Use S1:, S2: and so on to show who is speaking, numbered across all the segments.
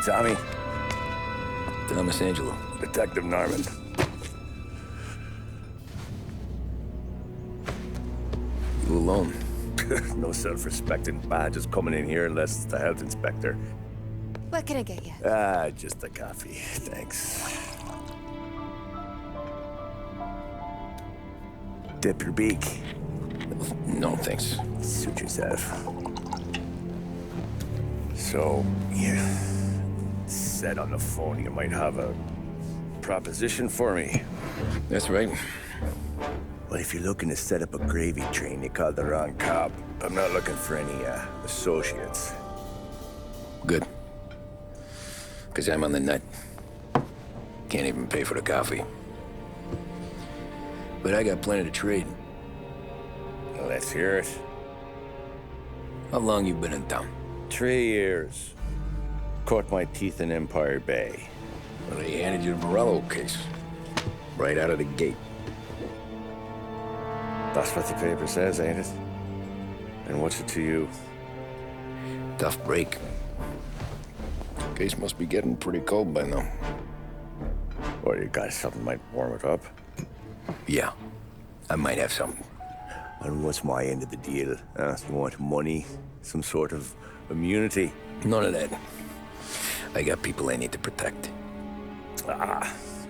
S1: Tommy.
S2: Thomas Angelo.
S1: Detective Norman.
S2: You alone?
S1: No self-respecting badges coming in here unless it's the health inspector.
S3: What can I get you?
S1: Just a coffee. Thanks. Dip your beak.
S2: No, thanks.
S1: Suit yourself. So, you said on the phone you might have a proposition for me.
S2: That's right.
S1: Well, if you're looking to set up a gravy train, you called the wrong cop. I'm not looking for any, associates.
S2: Good. Because I'm on the nut. Can't even pay for the coffee. But I got plenty to trade.
S1: Well, let's hear it.
S2: How long you been in town?
S1: 3 years. Caught my teeth in Empire Bay.
S2: Well, they handed you the Morello case. Right out of the gate.
S1: That's what the paper says, ain't it? And what's it to you?
S2: Tough break. Case must be getting pretty cold by now.
S1: Or you got something might warm it up?
S2: Yeah, I might have something.
S1: And what's my end of the deal? You want money? Some sort of immunity?
S2: None of that. I got people I need to protect.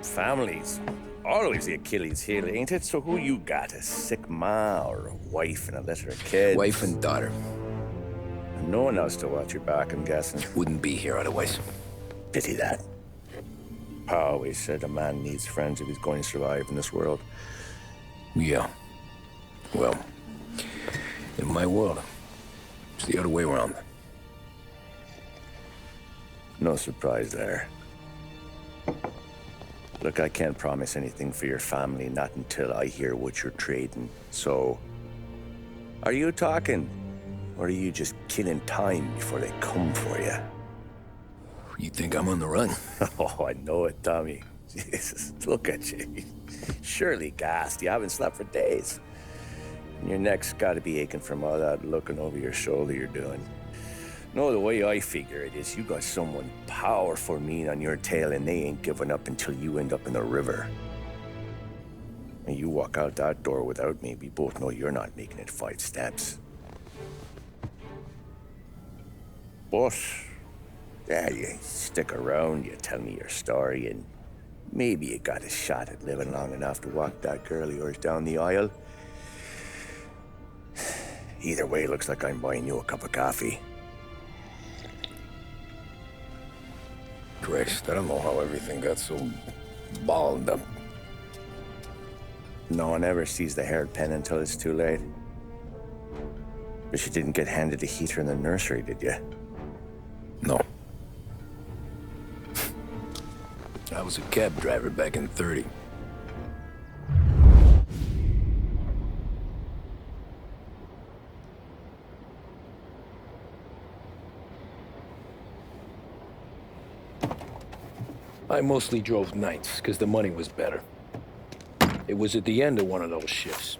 S1: Families. Always the Achilles heel, ain't it? So who you got? A sick ma or a wife and a litter of kids?
S2: Wife and daughter.
S1: And no one else to watch your back, I'm guessing.
S2: Wouldn't be here otherwise.
S1: Pity that. Pa always said a man needs friends if he's going to survive in this world.
S2: Yeah. Well, in my world, it's the other way around.
S1: No surprise there. Look, I can't promise anything for your family, not until I hear what you're trading. So, are you talking? Or are you just killing time before they come for you?
S2: You think I'm on the run?
S1: Oh, I know it, Tommy. Jesus, look at you. Surely gassed. You haven't slept for days. And your neck's got to be aching from all that looking over your shoulder you're doing. No, the way I figure it is you got someone powerful mean on your tail and they ain't giving up until you end up in the river. And you walk out that door without me, we both know you're not making it 5 steps. But, yeah, you stick around, you tell me your story, and maybe you got a shot at living long enough to walk that girl of yours down the aisle. Either way, looks like I'm buying you a cup of coffee.
S2: Christ, I don't know how everything got so balled up.
S1: No one ever sees the hairpin until it's too late. But you didn't get handed a heater in the nursery, did you?
S2: No. I was a cab driver back in '30. I mostly drove nights, because the money was better. It was at the end of one of those shifts,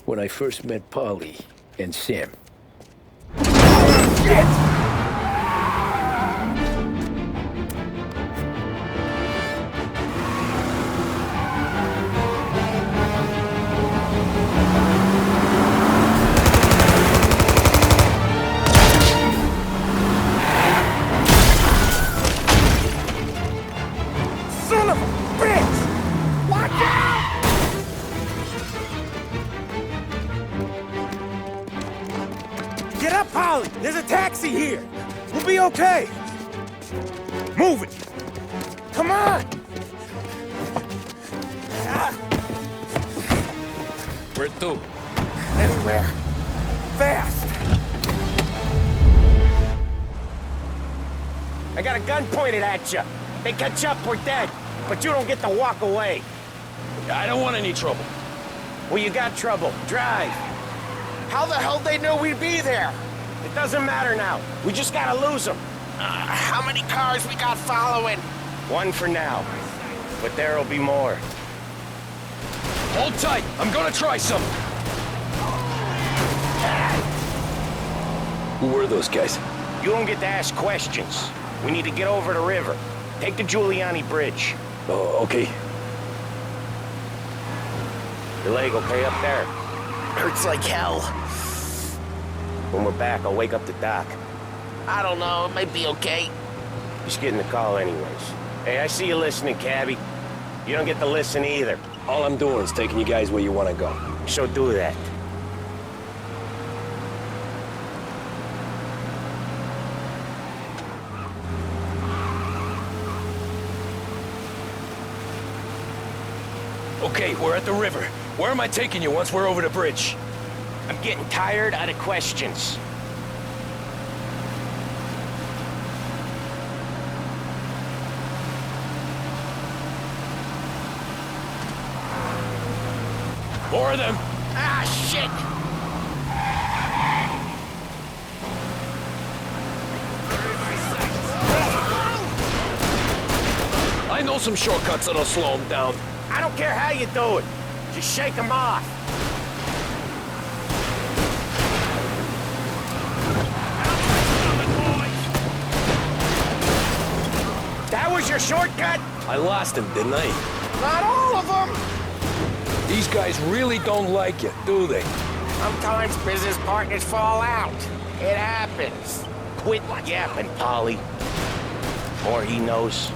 S2: when I first met Polly and Sam.
S1: Shit!
S4: Get up, Polly! There's a taxi here! We'll be okay! Move it! Come on!
S2: Where to?
S4: Anywhere. Fast! I got a gun pointed at you. They catch up, we're dead. But you don't get to walk away.
S2: I don't want any trouble.
S4: Well, you got trouble. Drive. How the hell they know we'd be there? It doesn't matter now. We just gotta lose them. How many cars we got following? One for now. But there'll be more.
S2: Hold tight. I'm gonna try something. Who were those guys?
S4: You don't get to ask questions. We need to get over the river. Take the Giuliani Bridge.
S2: Oh, okay.
S4: Your leg okay up there?
S5: Hurts like hell.
S4: When we're back, I'll wake up the doc.
S5: I don't know, it might be okay.
S4: Just getting the call anyways. Hey, I see you listening, cabbie. You don't get to listen either.
S2: All I'm doing is taking you guys where you want to go.
S4: So do that.
S2: Okay, we're at the river. Where am I taking you once we're over the bridge?
S4: I'm getting tired of the questions.
S2: More of them.
S5: Ah, shit!
S2: I know some shortcuts that'll slow them down.
S4: I don't care how you do it. Just shake them off. That was your shortcut?
S2: I lost him, didn't I?
S4: Not all of them.
S2: These guys really don't like you, do they?
S4: Sometimes business partners fall out. It happens. Quit yapping, Polly. More he knows,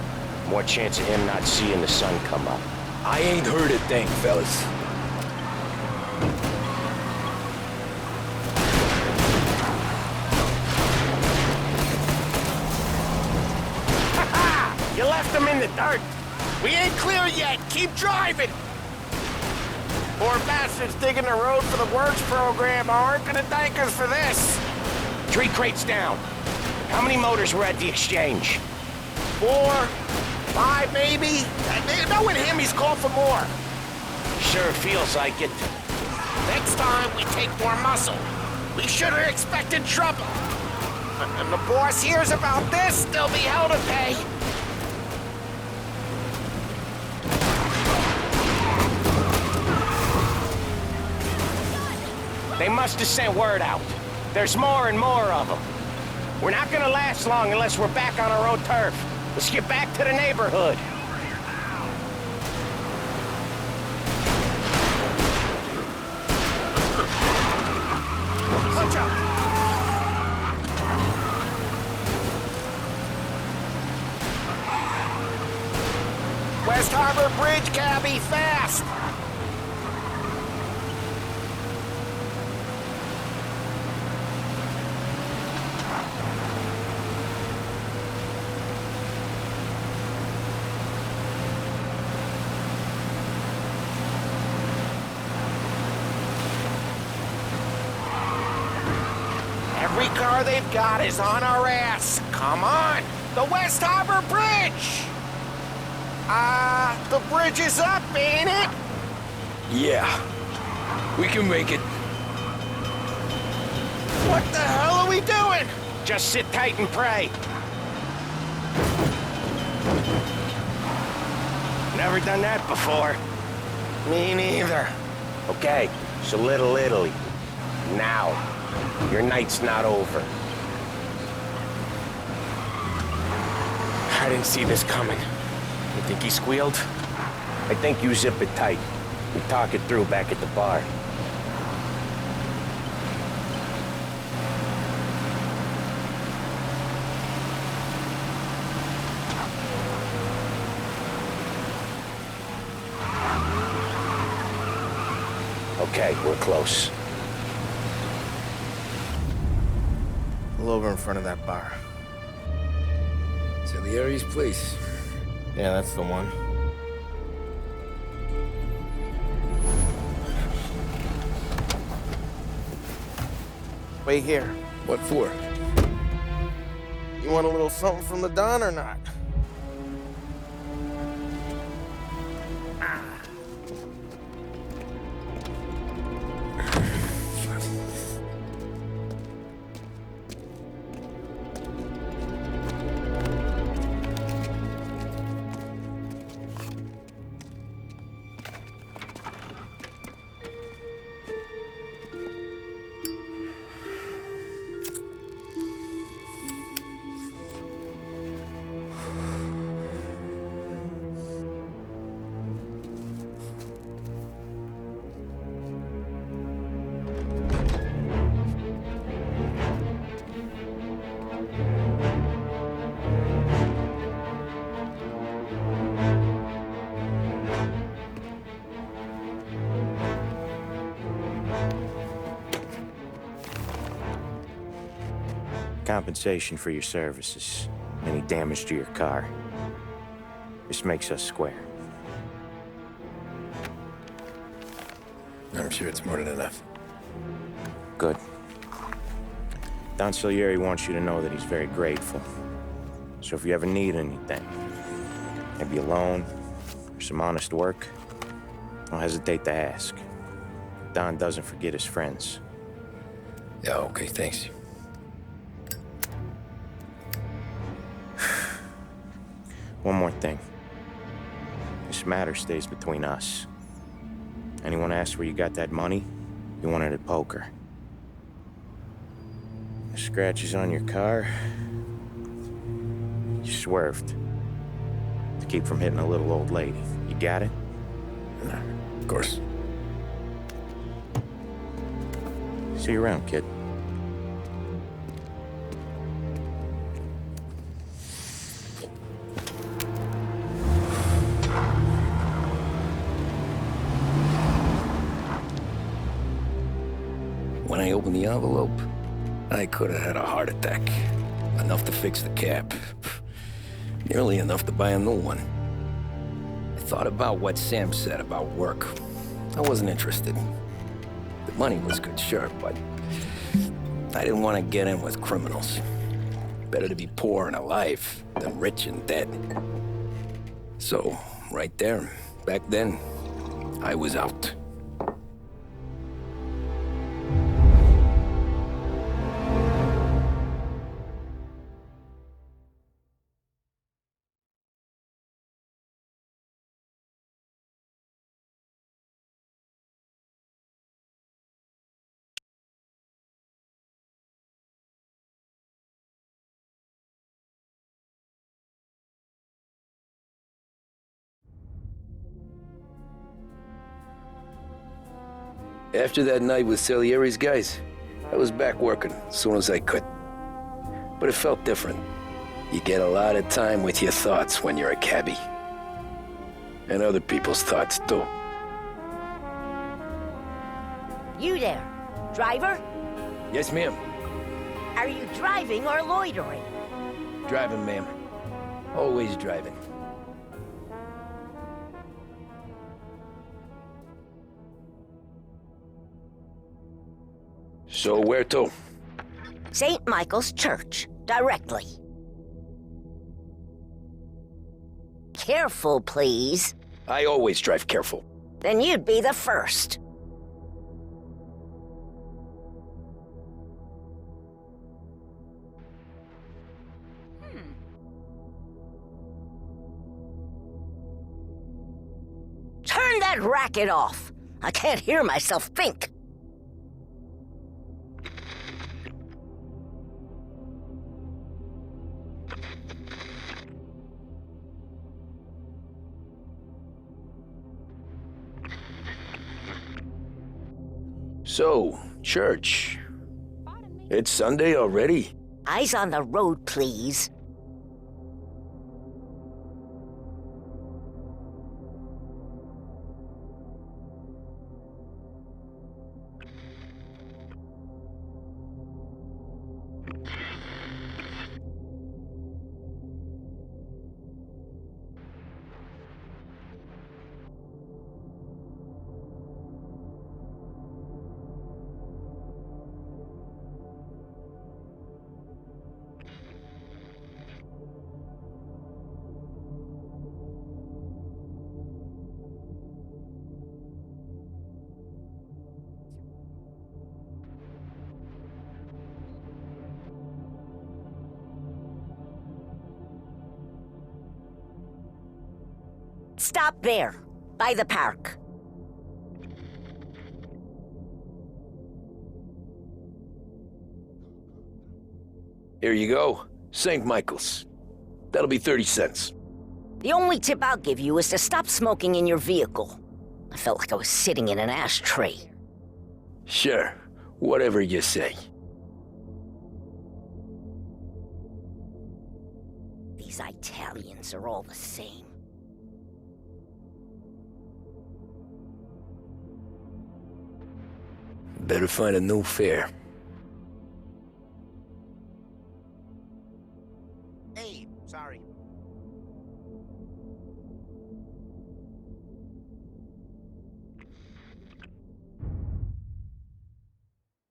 S4: more chance of him not seeing the sun come up.
S2: I ain't heard a thing, fellas.
S4: You left them in the dirt.
S5: We ain't clear yet, keep driving! Poor bastards digging the road for the works program aren't gonna thank us for this.
S4: 3 crates down. How many motors were at the exchange?
S5: 4, 5 maybe? Knowing him, he's called for more.
S4: Sure feels like it.
S5: Next time, we take more muscle. We should have expected trouble. And the boss hears about this, there'll be hell to pay.
S4: They must have sent word out. There's more and more of them. We're not gonna last long unless we're back on our own turf. Let's get back to the neighborhood.
S5: Watch out! West Harbor Bridge, cabbie, fast! Every car they've got is on our ass. Come on! The West Harbor Bridge! The bridge is up, ain't it?
S2: Yeah. We can make it.
S5: What the hell are we doing?
S4: Just sit tight and pray. Never done that before.
S5: Me neither.
S4: Okay, so Little Italy. Now. Your night's not over.
S5: I didn't see this coming. You think he squealed?
S4: I think you zip it tight. We talk it through back at the bar. Okay, we're close.
S5: Pull over in front of that bar.
S2: Salieri's place.
S5: Yeah, that's the one. Wait here.
S2: What for?
S5: You want a little something from the Don or not?
S4: compensation for your services, any damage to your car. This makes us square.
S2: I'm sure it's more than enough.
S4: Good. Don Salieri wants you to know that he's very grateful. So if you ever need anything, maybe a loan or some honest work, don't hesitate to ask. Don doesn't forget his friends.
S2: Yeah, okay, thanks.
S4: One more thing. This matter stays between us. Anyone asks where you got that money, you won it at poker. The scratches on your car, you swerved. To keep from hitting a little old lady. You got it?
S2: Of course.
S4: See you around, kid.
S2: When I opened the envelope, I could have had a heart attack. Enough to fix the cap. Nearly enough to buy a new one. I thought about what Sam said about work. I wasn't interested. The money was good, sure, but I didn't want to get in with criminals. Better to be poor and alive than rich and dead. So, right there, back then, I was out. After that night with Salieri's guys, I was back working as soon as I could. But it felt different. You get a lot of time with your thoughts when you're a cabbie. And other people's thoughts, too.
S6: You there, driver?
S2: Yes, ma'am.
S6: Are you driving or loitering?
S2: Driving, ma'am. Always driving. So where to?
S6: St. Michael's Church, directly. Careful, please.
S2: I always drive careful.
S6: Then you'd be the first. Turn that racket off. I can't hear myself think.
S2: So, church. It's Sunday already?
S6: Eyes on the road, please. Stop there, by the park.
S2: Here you go. St. Michael's. That'll be 30 cents.
S6: The only tip I'll give you is to stop smoking in your vehicle. I felt like I was sitting in an ashtray.
S2: Sure. Whatever you say.
S6: These Italians are all the same.
S2: Better find a new fare.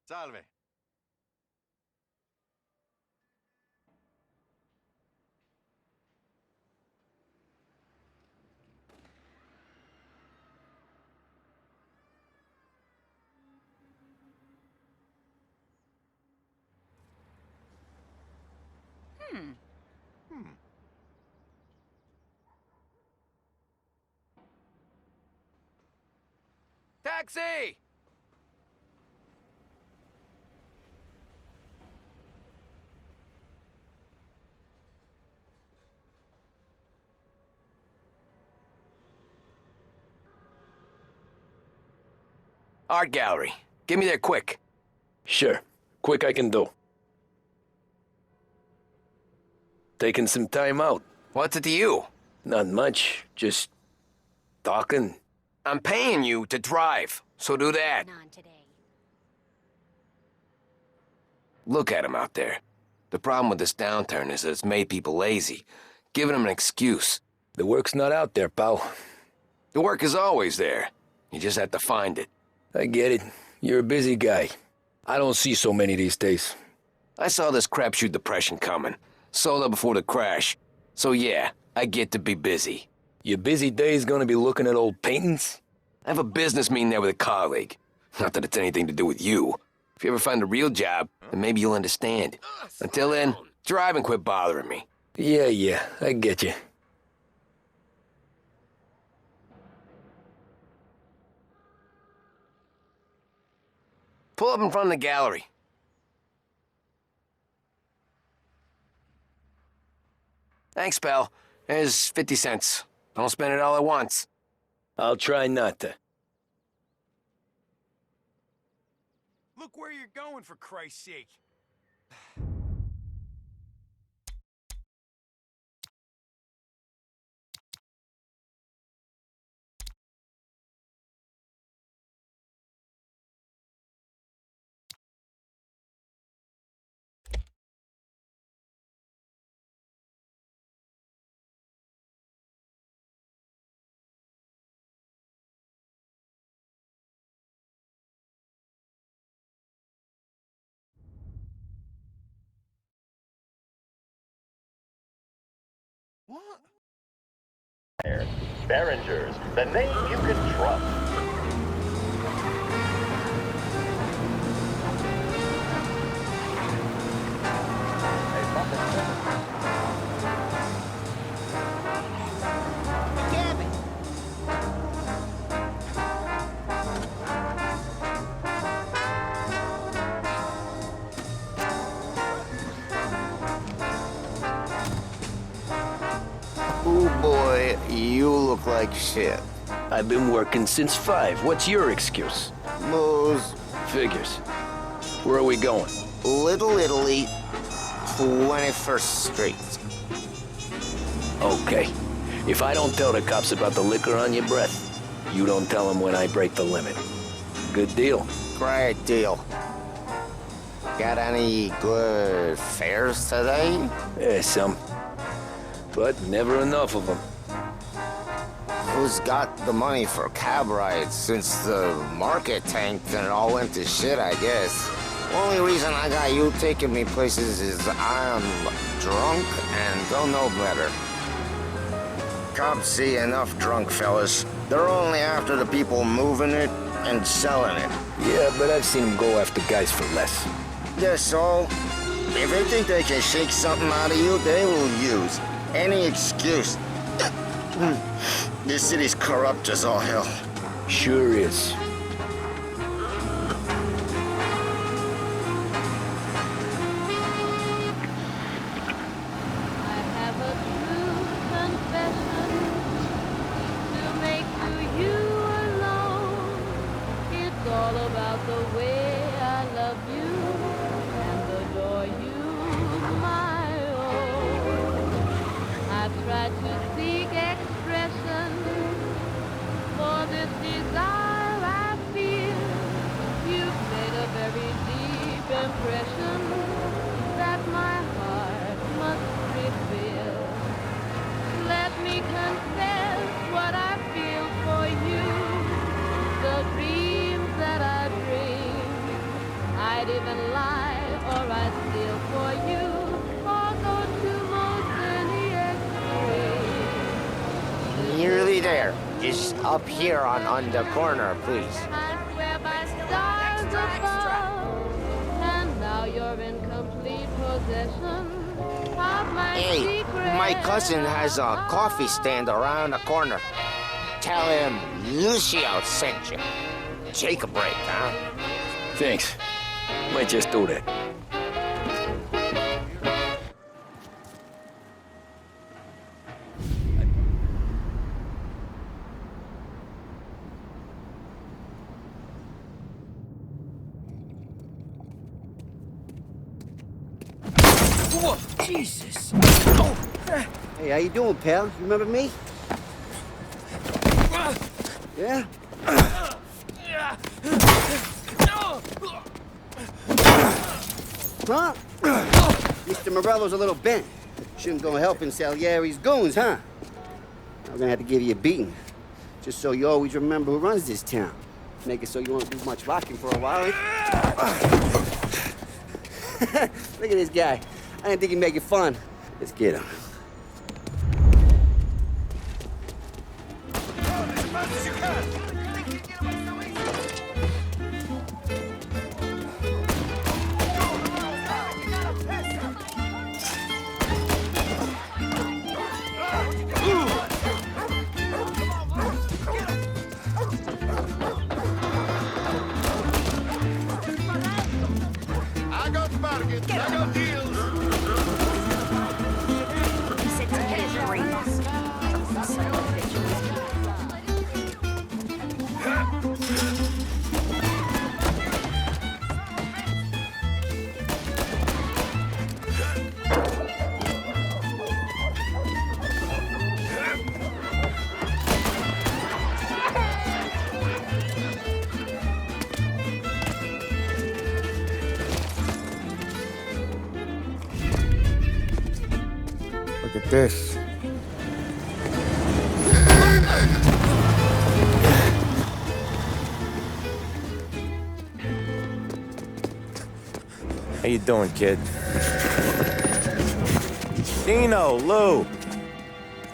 S7: Salve.
S4: Taxi! Art gallery. Get me there quick.
S2: Sure. Quick I can do. Taking some time out.
S4: What's it to you?
S2: Not much. Just talking.
S4: I'm paying you to drive, so do that.
S3: On today.
S4: Look at him out there. The problem with this downturn is that it's made people lazy, giving them an excuse.
S2: The work's not out there, pal.
S4: The work is always there. You just have to find it.
S2: I get it. You're a busy guy. I don't see so many these days.
S4: I saw this crapshoot depression coming. Sold up before the crash. So yeah, I get to be busy.
S2: Your busy day's gonna be looking at old paintings?
S4: I have a business meeting there with a colleague. Not that it's anything to do with you. If you ever find a real job, then maybe you'll understand. Until then, drive and quit bothering me.
S2: Yeah, I get you.
S4: Pull up in front of the gallery. Thanks, pal. There's 50 cents. Don't spend it all at once.
S2: I'll try not to.
S7: Look where you're going, for Christ's sake. What?
S8: Behringer's, the name you can trust.
S9: Ooh boy, you look like shit.
S2: I've been working since 5. What's your excuse?
S9: Moose,
S2: Figures. Where are we going?
S9: Little Italy, 21st Street.
S2: Okay. If I don't tell the cops about the liquor on your breath, you don't tell them when I break the limit. Good deal.
S9: Great deal. Got any good fares today?
S2: Yeah, some. But never enough of them.
S9: Who's got the money for cab rides since the market tanked and it all went to shit, I guess? Only reason I got you taking me places is I'm drunk and don't know better. Cops see enough drunk fellas. They're only after the people moving it and selling it.
S2: Yeah, but I've seen them go after guys for less.
S9: Yeah, so if they think they can shake something out of you, they will use any excuse. This city's corrupt as all hell.
S2: Sure is.
S10: I have a true confession to make to you alone. It's all about the way I love you and adore you, my own. I've tried to seek expression for this desire I feel. You've made a very deep impression that my heart must reveal. Let me confess what I feel for you, the dreams that I dream. I I'd even lie or I'd steal for you or go to most any extreme.
S9: Nearly there. Just up here on the corner, please.
S10: I swear by stars above, and now you're in complete possession of my
S9: Hey,
S10: secret.
S9: my cousin has a coffee stand around the corner. Tell him Lucio sent you. Take a break, huh?
S2: Thanks. Might just do that. Whoa, Jesus! Oh.
S11: Hey, how you doing, pal? You remember me? Yeah? Huh? Mr. Morello's a little bent. Shouldn't go helping Salieri's goons, huh? I'm gonna have to give you a beating. Just so you always remember who runs this town. Make it so you won't do much rocking for a while. Look at this guy. I didn't think he'd make it fun. Let's get him.
S5: I got bargains, I got deals.
S9: Look at this.
S1: How you doing, kid? Dino, Lou. You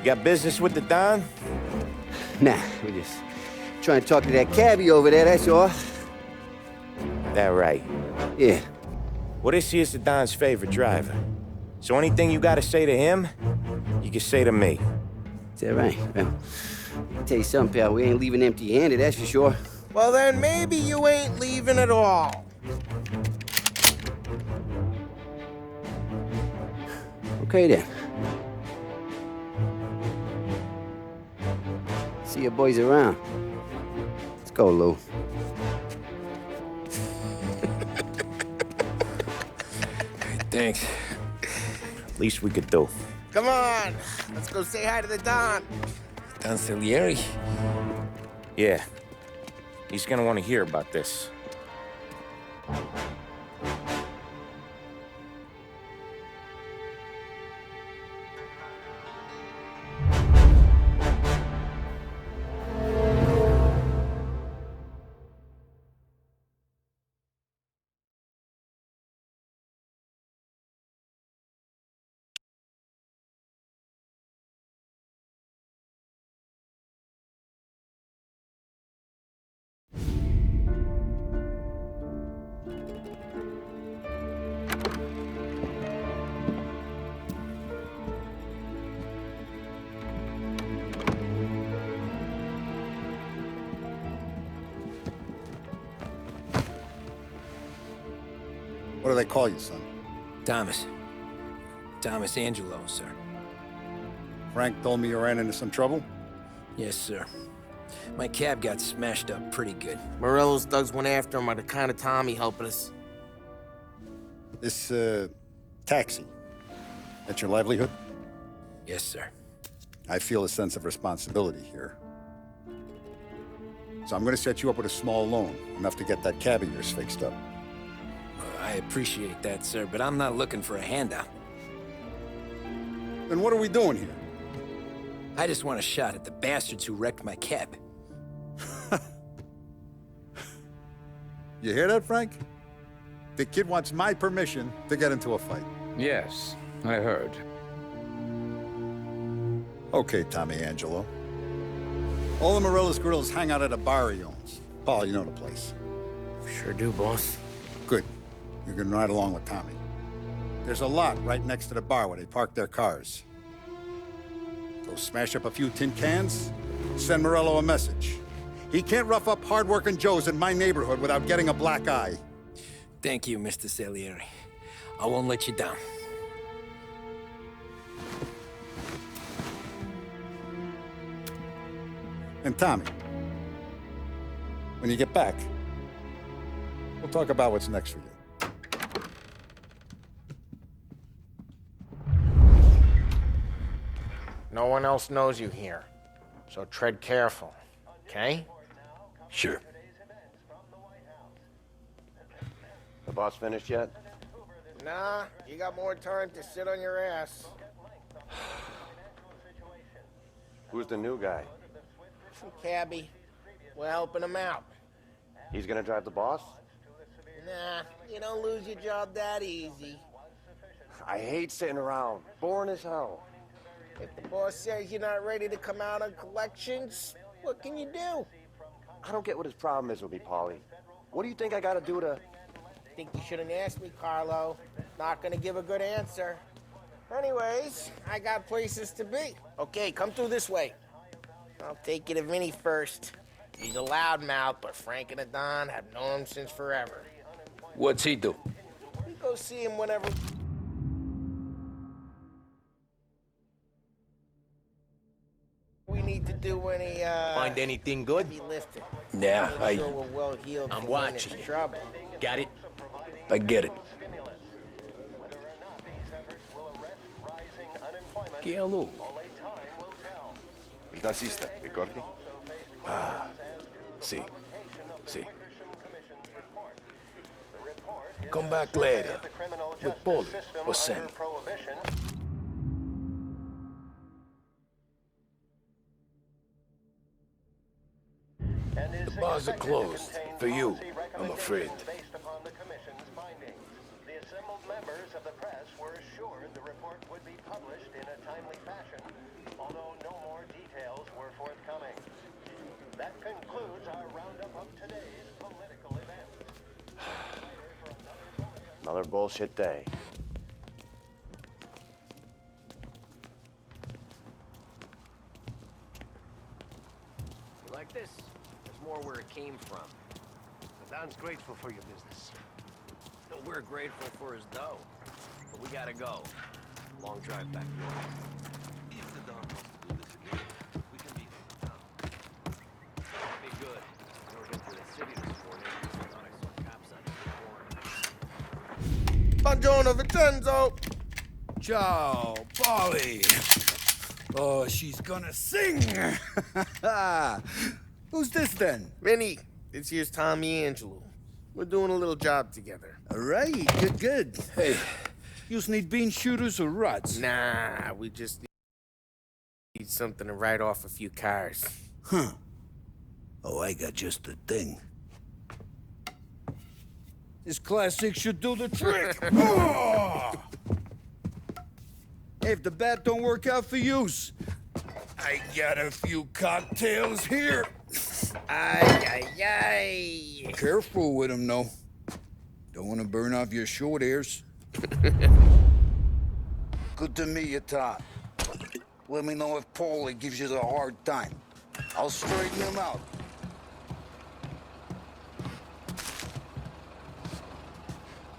S1: got business with the Don?
S11: Nah, we're just trying to talk to that cabbie over there, that's all.
S1: That right.
S11: Yeah.
S1: Well, this here's the Don's favorite driver. So anything you gotta say to him, you can say to me.
S11: Is that right? Well, I can tell you something, pal. We ain't leaving empty-handed, that's for sure.
S4: Well, then maybe you ain't leaving at all.
S11: Okay, then. See your boys around. Let's go, Lou.
S2: Thanks.
S1: Least we could do.
S4: Come on, let's go say hi to the Don.
S2: Don Salieri?
S1: Yeah. He's gonna want to hear about this.
S12: What do they call you, son?
S2: Thomas. Thomas Angelo, sir.
S12: Frank told me you ran into some trouble?
S2: Yes, sir. My cab got smashed up pretty good.
S4: Morello's thugs went after him by the kind of Tommy helping us.
S12: This, taxi. That's your livelihood?
S2: Yes, sir.
S12: I feel a sense of responsibility here. So I'm gonna set you up with a small loan, enough to get that cab of yours fixed up.
S2: I appreciate that, sir, but I'm not looking for a handout.
S12: Then what are we doing here?
S2: I just want a shot at the bastards who wrecked my cab.
S12: You hear that, Frank? The kid wants my permission to get into a fight.
S2: Yes, I heard.
S12: Okay, Tommy Angelo. All the Morello's girls hang out at a bar he owns. Paul, you know the place.
S4: Sure do, boss.
S12: Good. You can ride along with Tommy. There's a lot right next to the bar where they park their cars. Go smash up a few tin cans, send Morello a message. He can't rough up hard-working Joes in my neighborhood without getting a black eye.
S2: Thank you, Mr. Salieri. I won't let you down.
S12: And Tommy, when you get back, we'll talk about what's next for you.
S4: No one else knows you here, so tread careful, okay?
S2: Sure.
S8: The boss finished yet?
S4: Nah, you got more time to sit on your ass.
S8: Who's the new guy?
S4: Some cabbie. We're helping him out.
S8: He's gonna drive the boss?
S4: Nah, you don't lose your job that easy.
S8: I hate sitting around. Boring as hell.
S4: If the boss says you're not ready to come out on collections, what can you do?
S8: I don't get what his problem is with me, Paulie. What do you think I gotta do to...
S4: Think you shouldn't ask me, Carlo. Not gonna give a good answer. Anyways, I got places to be. Okay, come through this way. I'll take you to Vinny first. He's a loudmouth, but Frank and the Don have known him since forever.
S2: What's he do?
S4: We go see him whenever... we need to do any,
S7: Find anything good?
S4: heavy lifting.
S2: Yeah,
S4: Make sure we're well healed.
S7: I'm
S4: for when
S7: watching.
S4: there's trouble.
S7: Got it?
S2: I get it. Che a lui?
S8: Il nazista, ricordi?
S2: Ah, sì, sì. Come back later with Paulie or Sam. The bars are closed. For you, I'm afraid.
S8: The assembled members of the press were assured the report would be published in a timely fashion, although no more details were forthcoming. That concludes our roundup of today's political events. Another bullshit day.
S2: You like this? There's more where it came from.
S5: The Don's grateful for your business.
S2: We're grateful for his dough. But we gotta go. Long drive back north.
S13: If the Don wants to do this again, we can meet him in town.
S2: Be good. I drove into the city this morning. I thought I saw cops on the corner.
S4: Buongiorno, Vincenzo!
S14: Ciao, Polly. Oh, she's gonna sing. Who's this then?
S4: Vinny, this here's Tommy Angelo. We're doing a little job together.
S14: All right, good, good. Hey, you need bean shooters or rods?
S4: Nah, we just need something to write off a few cars.
S14: Huh. Oh, I got just the thing. This classic should do the trick. Oh! If the bat don't work out for use, I got a few cocktails here.
S4: Ay, ay, ay.
S14: Careful with them, though. Don't want to burn off your short hairs. Good to meet you, Todd. Let me know if Paulie gives you the hard time. I'll straighten him out.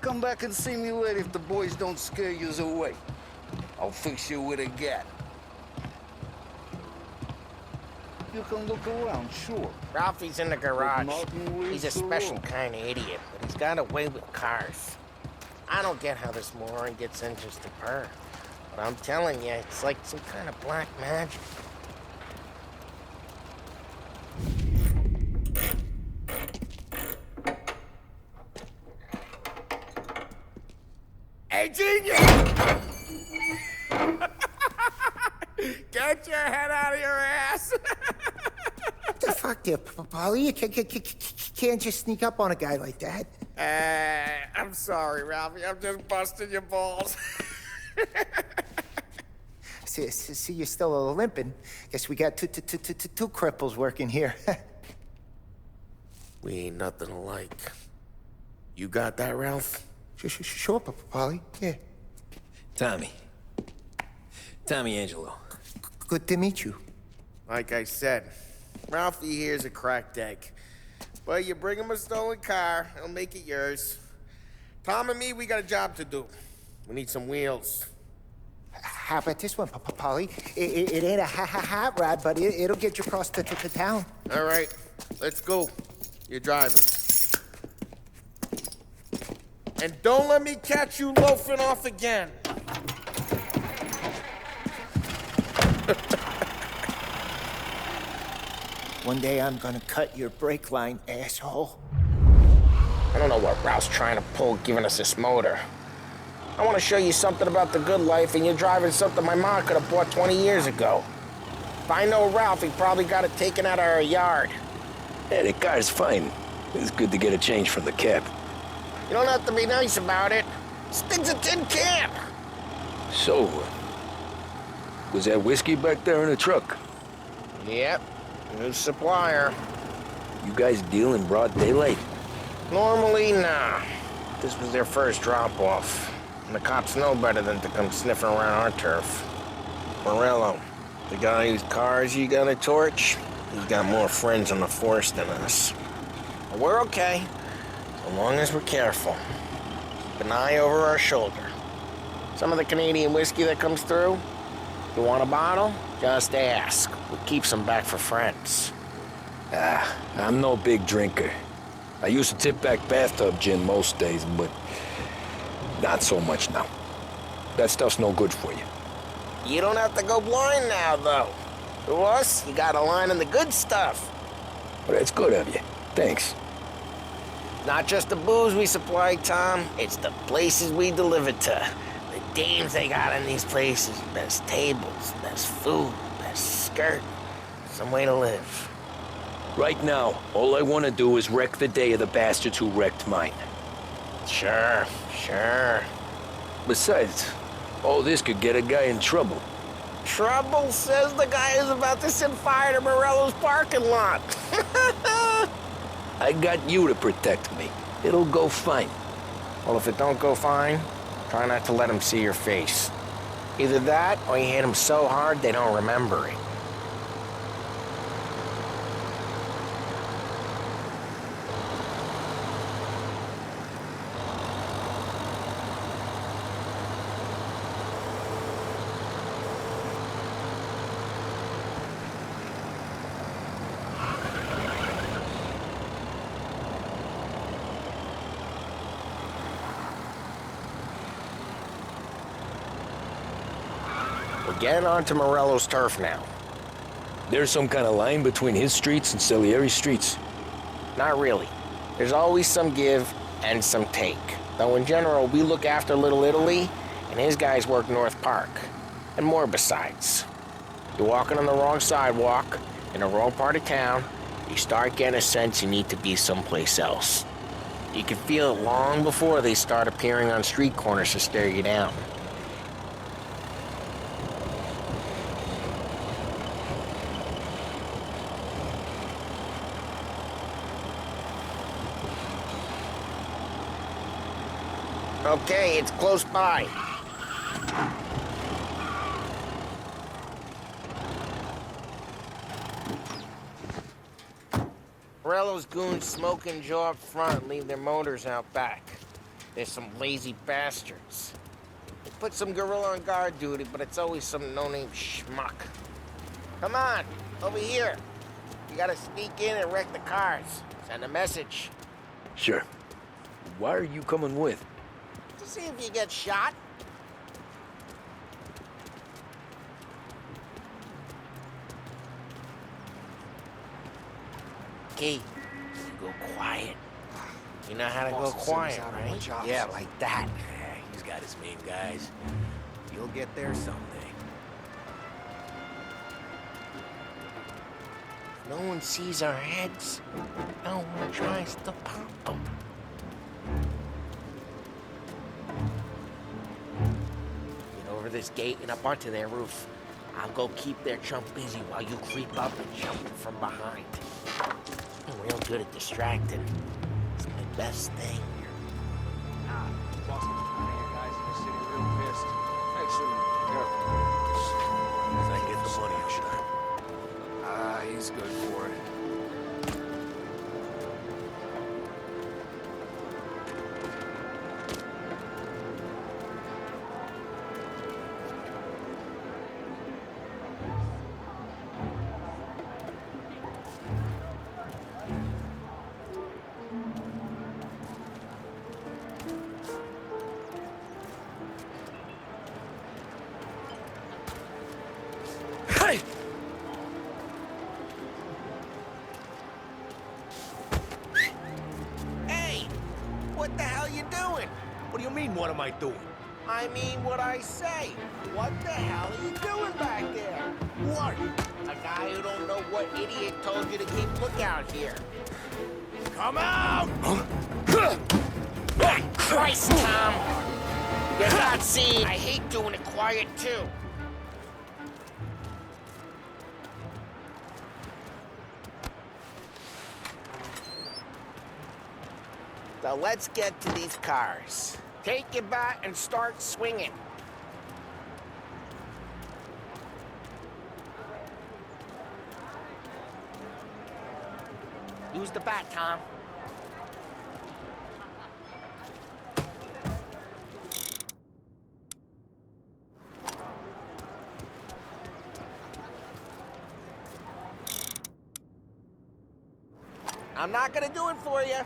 S14: Come back and see me later if the boys don't scare you away. I'll fix you with a gat. You can look around, sure.
S4: Ralphie's in the garage. He's a special kind of idiot, but he's got a way with cars. I don't get how this moron gets in just to purr. But I'm telling you, it's like some kind of black magic. Hey, genius! Get your head out of your ass!
S11: What the fuck there, Polly?
S15: can't just sneak up on a guy like that.
S4: I'm sorry, Ralphie. I'm just busting your balls.
S15: See, you're still limping. Guess we got two cripples working here.
S4: We ain't nothing alike. You got that, Ralph?
S15: Sure, Polly. Yeah.
S2: Tommy Angelo.
S15: Good to meet you.
S4: Like I said, Ralphie here's a cracked egg. But you bring him a stolen car, he'll make it yours. Tom and me, we got a job to do. We need some wheels.
S15: How about this one, Polly? It ain't a hot rod, but it'll get you across to town.
S4: All right, let's go. You're driving. And don't let me catch you loafing off again.
S15: One day I'm gonna cut your brake line, asshole.
S4: I don't know what Ralph's trying to pull giving us this motor. I want to show you something about the good life, and you're driving something my mom could have bought 20 years ago. If I know Ralph, he probably got it taken out of our yard.
S2: Yeah, the car's fine. It's good to get a change from the cab.
S4: You don't have to be nice about it. This thing's a tin can.
S2: So, was that whiskey back there in the truck?
S4: Yep, new supplier.
S2: You guys deal in broad daylight?
S4: Normally, nah. This was their first drop-off. And the cops know better than to come sniffing around our turf. Morello, the guy whose cars you got a torch, he's got more friends on the force than us. But we're okay, so long as we're careful. Keep an eye over our shoulder. Some of the Canadian whiskey that comes through, you want a bottle? Just ask. We'll keep some back for friends.
S2: I'm no big drinker. I used to tip back bathtub gin most days, but not so much now. That stuff's no good for you.
S4: You don't have to go blind now, though. To us, you got a line on the good stuff.
S2: Well, that's good of you. Thanks.
S4: Not just the booze we supply, Tom. It's the places we deliver to. The dames they got in these places. Best tables, best food, best skirt. Some way to live.
S2: Right now, all I want to do is wreck the day of the bastards who wrecked mine.
S4: Sure.
S2: Besides, all this could get a guy in trouble.
S4: Trouble says the guy is about to set fire to Morello's parking lot.
S2: I got you to protect me. It'll go fine.
S4: Well, if it don't go fine, try not to let him see your face. Either that, or you hit him so hard they don't remember it. We're getting onto Morello's turf now.
S2: There's some kind of line between his streets and Salieri's streets?
S4: Not really. There's always some give and some take. Though in general, we look after Little Italy, and his guys work North Park. And more besides. You're walking on the wrong sidewalk, in the wrong part of town, you start getting a sense you need to be someplace else. You can feel it long before they start appearing on street corners to stare you down. Okay, it's close by. Morello's goons smoke and jaw up front and leave their motors out back. They're some lazy bastards. They put some gorilla on guard duty, but it's always some no-name schmuck. Come on, over here. You gotta sneak in and wreck the cars. Send a message.
S2: Sure. Why are you coming with?
S4: To see if you get shot. Key, you go quiet. You know how to go quiet, right?
S5: Yeah, like that. Yeah, he's got his main guys. You'll get there someday. No one sees our heads. No one tries to pop them. Get over this gate and up onto their roof. I'll go keep their chump busy while you creep up and jump from behind. I'm real good at distracting. It's my best thing.
S7: Boss gets one of you guys in the city real pissed. Actually,
S2: As I get the money, should I? He's good for it.
S5: Hey! What the hell you doing?
S2: What do you mean, what am I doing?
S5: I mean what I say. What the hell are you doing back there?
S2: What?
S5: A guy who don't know what idiot told you to keep lookout here.
S2: Come out!
S5: Christ, Tom! You got seen. I hate doing it quiet, too. So let's get to these cars. Take your bat and start swinging. Use the bat, Tom. I'm not gonna do it for you.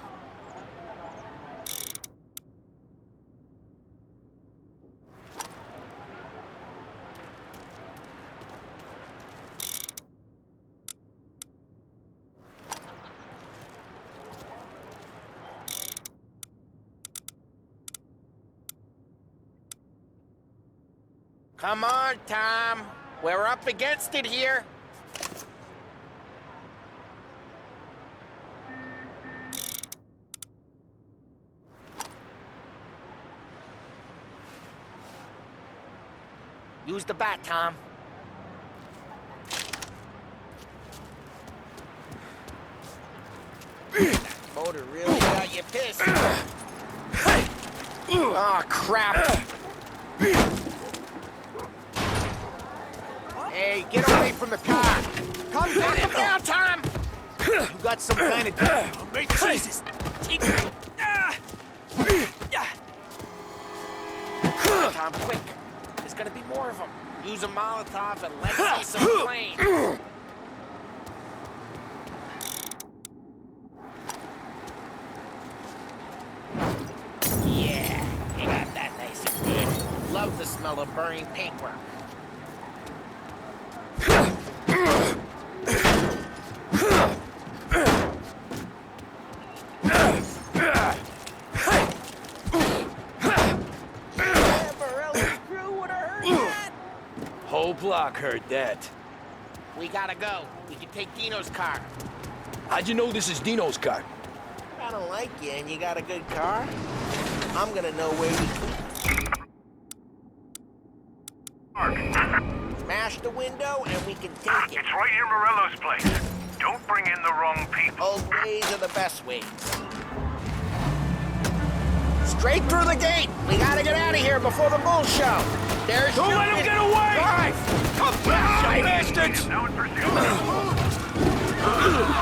S5: Come on, Tom. We're up against it here. Use the bat, Tom. Motor really got you pissed. Oh, crap. Hey, get away from the car. Come down, Tom.
S2: You got some kind of... Jesus!
S5: Tom, quick. There's gonna be more of them. Use a Molotov and let's see some flame. Yeah, you got that nice and good. Love the smell of burning paintwork.
S2: Whole block heard that.
S5: We gotta go. We can take Dino's car.
S2: How'd you know this is Dino's car?
S5: I don't like you and you got a good car. I'm gonna know where you... Smash the window and we can take it.
S16: It's right near Morello's place. Don't bring in the wrong people.
S5: Old ways are the best ways. Straight through the gate! We gotta get out of here before the bull show! There's
S2: Don't let him get away!
S5: Drive!
S2: Come back, bastards!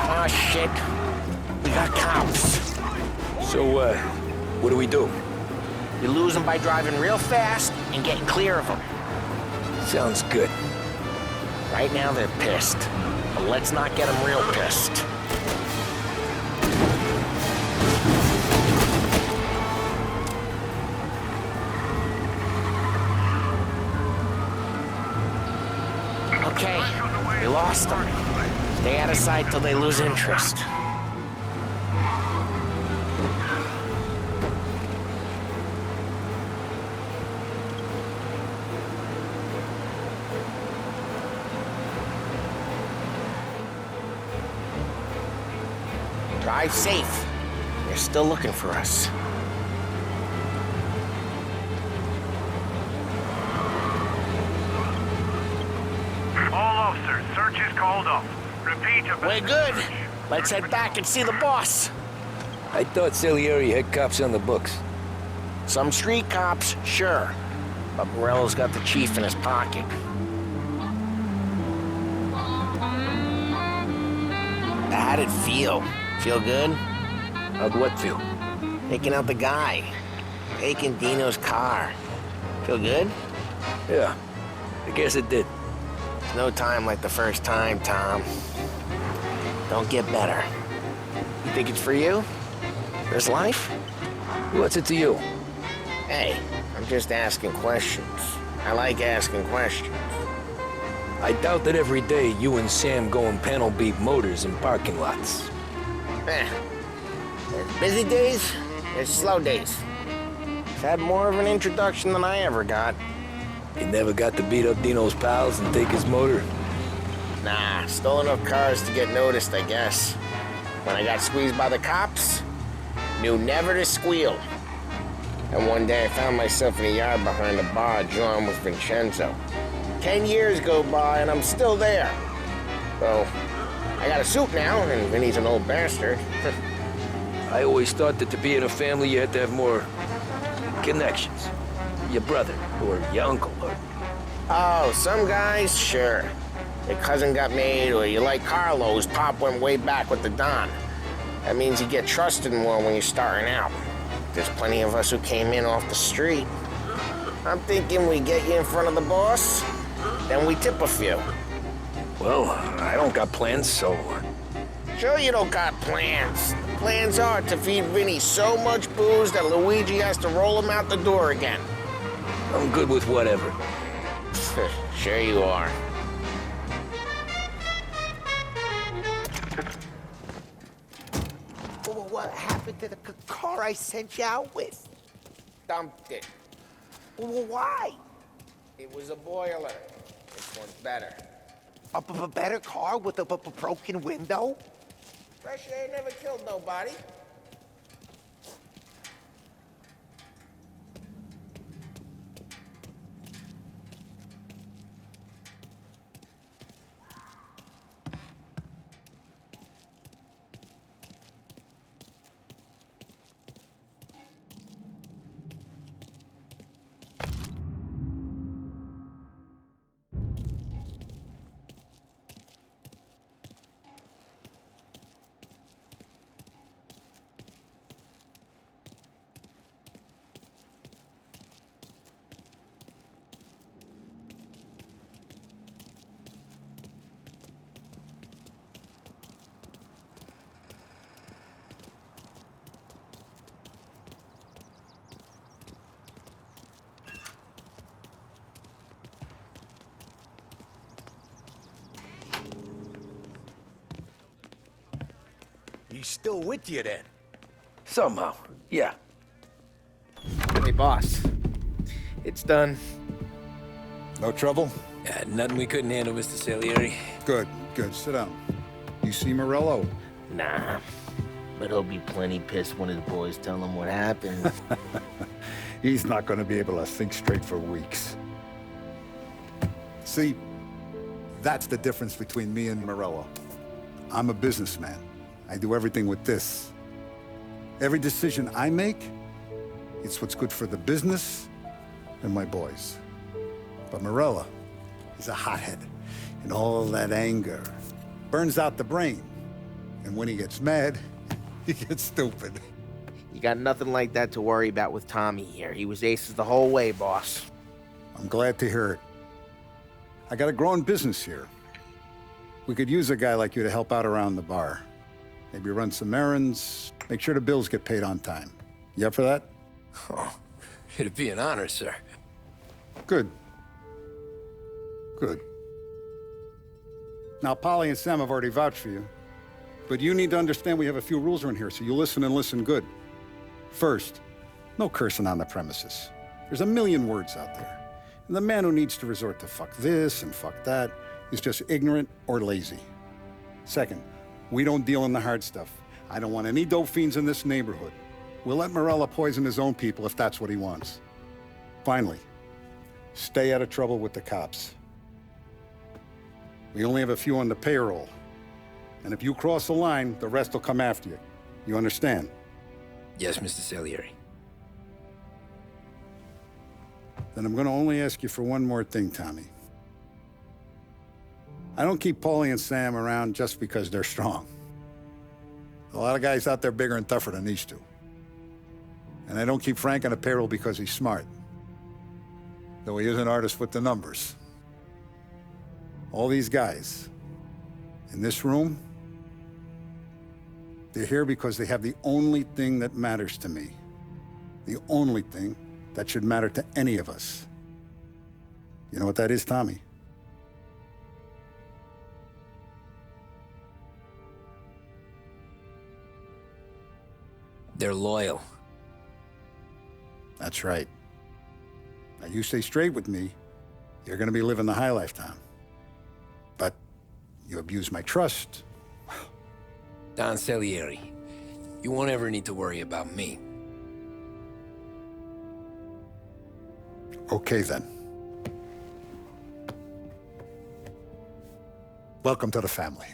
S5: Oh, shit. We got cops.
S2: So, what do we do?
S5: You lose them by driving real fast and getting clear of them.
S2: Sounds good.
S5: Right now they're pissed, but let's not get them real pissed. Okay, we lost them. Stay out of sight till they lose interest. Drive safe. They're still looking for us.
S16: All officers, search is called off. Repeat,
S5: We're good. Let's head back and see the boss.
S2: I thought Salieri had cops on the books.
S5: Some street cops, sure. But Morello's got the chief in his pocket. How'd it feel? Feel good?
S2: How'd what feel?
S5: Taking out the guy. Taking Dino's car. Feel good?
S2: Yeah, I guess it did.
S5: There's no time like the first time, Tom. Don't get better. You think it's for you? This life?
S2: What's it to you?
S5: Hey, I'm just asking questions. I like asking questions.
S2: I doubt that every day you and Sam go and panel beat motors in parking lots.
S5: There's busy days, there's slow days. I've had more of an introduction than I ever got.
S2: You never got to beat up Dino's pals and take his motor?
S5: Nah, stole enough cars to get noticed, I guess. When I got squeezed by the cops, knew never to squeal. And one day I found myself in a yard behind a bar drawn with Vincenzo. 10 years go by and I'm still there. So, I got a suit now, and Vinny's an old bastard.
S2: I always thought that to be in a family you had to have more connections. Your brother, or your uncle, or...
S5: Oh, some guys, sure. Your cousin got made, or you like Carlos, Pop went way back with the Don. That means you get trusted more when you're starting out. There's plenty of us who came in off the street. I'm thinking we get you in front of the boss, then we tip a few.
S2: Well, I don't got plans, so...
S5: Sure you don't got plans. The plans are to feed Vinny so much booze that Luigi has to roll him out the door again.
S2: I'm good with whatever.
S5: Sure you are.
S15: What happened to the car I sent you out with?
S5: Dumped it.
S15: Why?
S5: It was a boiler. This one's better.
S15: A better car with a broken window?
S5: Fresh air never killed nobody.
S7: He's still with you then?
S2: Somehow, yeah.
S5: Hey, boss. It's done.
S12: No trouble?
S2: Yeah, nothing we couldn't handle, Mr. Salieri.
S12: Good, good. Sit down. You see Morello?
S5: Nah. But he'll be plenty pissed when his boys tell him what happened.
S12: He's not going to be able to think straight for weeks. See, that's the difference between me and Morello. I'm a businessman. I do everything with this. Every decision I make, it's what's good for the business and my boys. But Morello is a hothead, and all that anger burns out the brain. And when he gets mad, he gets stupid.
S5: You got nothing like that to worry about with Tommy here. He was aces the whole way, boss.
S12: I'm glad to hear it. I got a growing business here. We could use a guy like you to help out around the bar. Maybe run some errands, make sure the bills get paid on time. You up for that?
S2: Oh, it'd be an honor, sir.
S12: Good. Good. Now, Polly and Sam have already vouched for you. But you need to understand we have a few rules around here, so you listen and listen good. First, no cursing on the premises. There's a million words out there. And the man who needs to resort to fuck this and fuck that is just ignorant or lazy. Second, we don't deal in the hard stuff. I don't want any dope fiends in this neighborhood. We'll let Morello poison his own people if that's what he wants. Finally, stay out of trouble with the cops. We only have a few on the payroll. And if you cross the line, the rest will come after you. You understand?
S2: Yes, Mr. Salieri.
S12: Then I'm gonna only ask you for one more thing, Tommy. I don't keep Paulie and Sam around just because they're strong. A lot of guys out there bigger and tougher than these two. And I don't keep Frank on the payroll because he's smart. Though he is an artist with the numbers. All these guys in this room, they're here because they have the only thing that matters to me. The only thing that should matter to any of us. You know what that is, Tommy?
S2: They're loyal.
S12: That's right. Now, you stay straight with me, you're gonna be living the high life, Tom. But you abuse my trust.
S2: Don Salieri, you won't ever need to worry about me.
S12: Okay, then. Welcome to the family.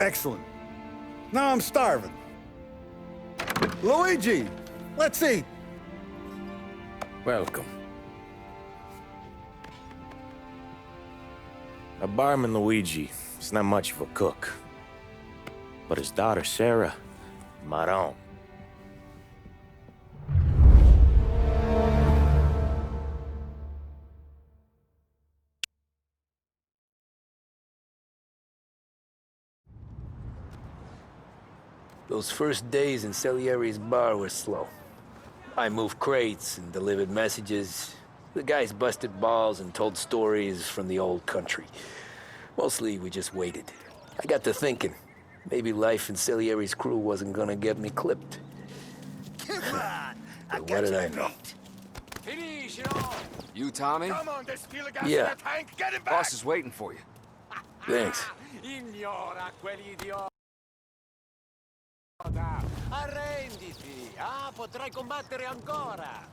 S12: Excellent. Now I'm starving. Luigi, let's eat.
S1: Welcome. Our barman Luigi is not much of a cook. But his daughter Sarah, Maron.
S2: Those first days in Salieri's bar were slow. I moved crates and delivered messages. The guys busted balls and told stories from the old country. Mostly, we just waited. I got to thinking, maybe life in Salieri's crew wasn't gonna get me clipped.
S14: Come on!
S2: But what did I know?
S17: You, Tommy?
S4: Come on, there's still a gas
S2: Yeah.
S4: in the tank. Get him back!
S17: Boss is waiting for you.
S2: Thanks.
S14: Ignora quell'idiota! Arrenditi! Ah, potrai combattere ancora!